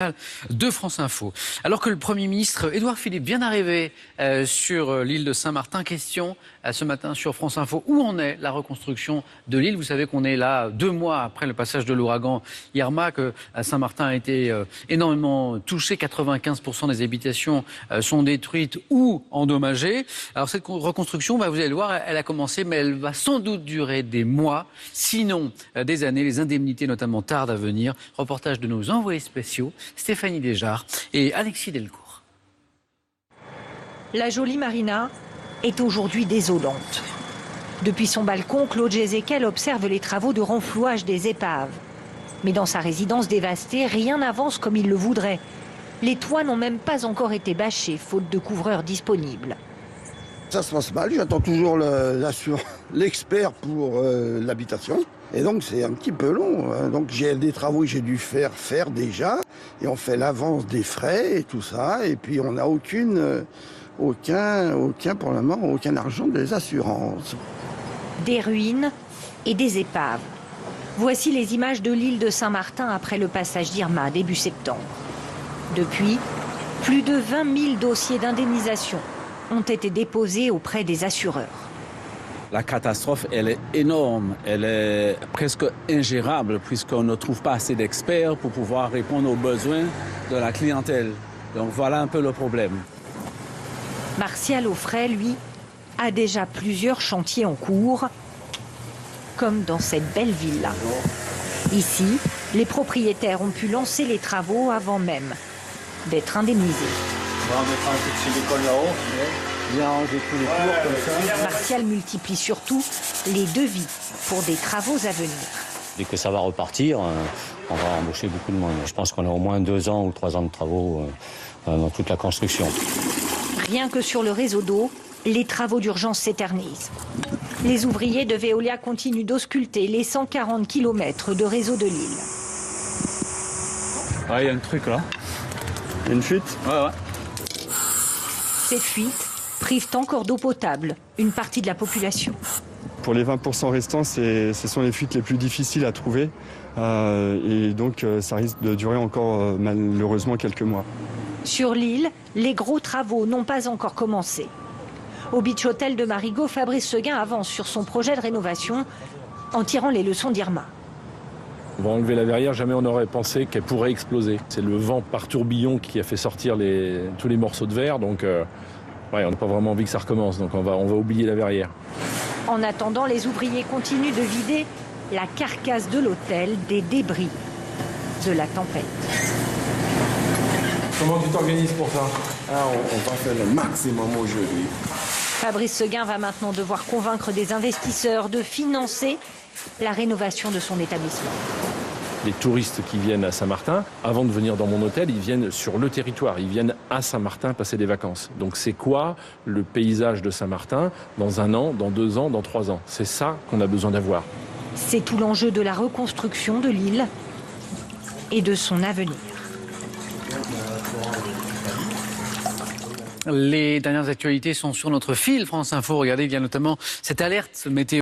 De France Info. Alors que le Premier ministre Édouard Philippe vient d'arriver sur l'île de Saint-Martin, question ce matin sur France Info, où en est la reconstruction de l'île? Vous savez qu'on est là 2 mois après le passage de l'ouragan Irma, que Saint-Martin a été énormément touché. 95% des habitations sont détruites ou endommagées. Alors cette reconstruction, vous allez le voir, elle a commencé, mais elle va sans doute durer des mois, sinon des années. Les indemnités notamment tardent à venir. Reportage de nos envoyés spéciaux, Stéphanie Desjard et Alexis Delcourt. La jolie marina est aujourd'hui désolante. Depuis son balcon, Claude Jézéquel observe les travaux de renflouage des épaves. Mais dans sa résidence dévastée, rien n'avance comme il le voudrait. Les toits n'ont même pas encore été bâchés, faute de couvreurs disponibles. Ça se passe mal, j'attends toujours l'expert pour l'habitation. Et donc c'est un petit peu long. Donc j'ai des travaux que j'ai dû faire déjà. Et on fait l'avance des frais et tout ça. Et puis on n'a aucun pour le moment, aucun argent des assurances. Des ruines et des épaves. Voici les images de l'île de Saint-Martin après le passage d'Irma début septembre. Depuis, plus de 20 000 dossiers d'indemnisation ont été déposés auprès des assureurs. La catastrophe, elle est énorme, elle est presque ingérable puisqu'on ne trouve pas assez d'experts pour pouvoir répondre aux besoins de la clientèle. Donc voilà un peu le problème. Martial Offray, lui, a déjà plusieurs chantiers en cours, comme dans cette belle villa. Ici, les propriétaires ont pu lancer les travaux avant même d'être indemnisés. On va mettre un peu de silicone là-haut, bien ranger tous les tours comme ça. Martial multiplie surtout les devis pour des travaux à venir. Dès que ça va repartir, on va embaucher beaucoup de monde. Je pense qu'on a au moins 2 ans ou 3 ans de travaux dans toute la construction. Rien que sur le réseau d'eau, les travaux d'urgence s'éternisent. Les ouvriers de Veolia continuent d'ausculter les 140 km de réseau de l'île. Ah, il y a un truc là. Une fuite ? Ouais. Ces fuites privent encore d'eau potable une partie de la population. Pour les 20% restants, ce sont les fuites les plus difficiles à trouver. Et donc, ça risque de durer encore malheureusement quelques mois. Sur l'île, les gros travaux n'ont pas encore commencé. Au Beach Hotel de Marigot, Fabrice Seguin avance sur son projet de rénovation en tirant les leçons d'Irma. On va enlever la verrière, jamais on n'aurait pensé qu'elle pourrait exploser. C'est le vent par tourbillon qui a fait sortir tous les morceaux de verre, donc on n'a pas vraiment envie que ça recommence, donc on va oublier la verrière. En attendant, les ouvriers continuent de vider la carcasse de l'hôtel des débris de la tempête. Comment tu t'organises pour ça? On va faire le maximum aujourd'hui. Fabrice Seguin va maintenant devoir convaincre des investisseurs de financer la rénovation de son établissement. Les touristes qui viennent à Saint-Martin, avant de venir dans mon hôtel, ils viennent sur le territoire, ils viennent à Saint-Martin passer des vacances. Donc c'est quoi le paysage de Saint-Martin dans 1 an, dans 2 ans, dans 3 ans? C'est ça qu'on a besoin d'avoir. C'est tout l'enjeu de la reconstruction de l'île et de son avenir. Les dernières actualités sont sur notre fil France Info. Regardez, il y a notamment cette alerte météo.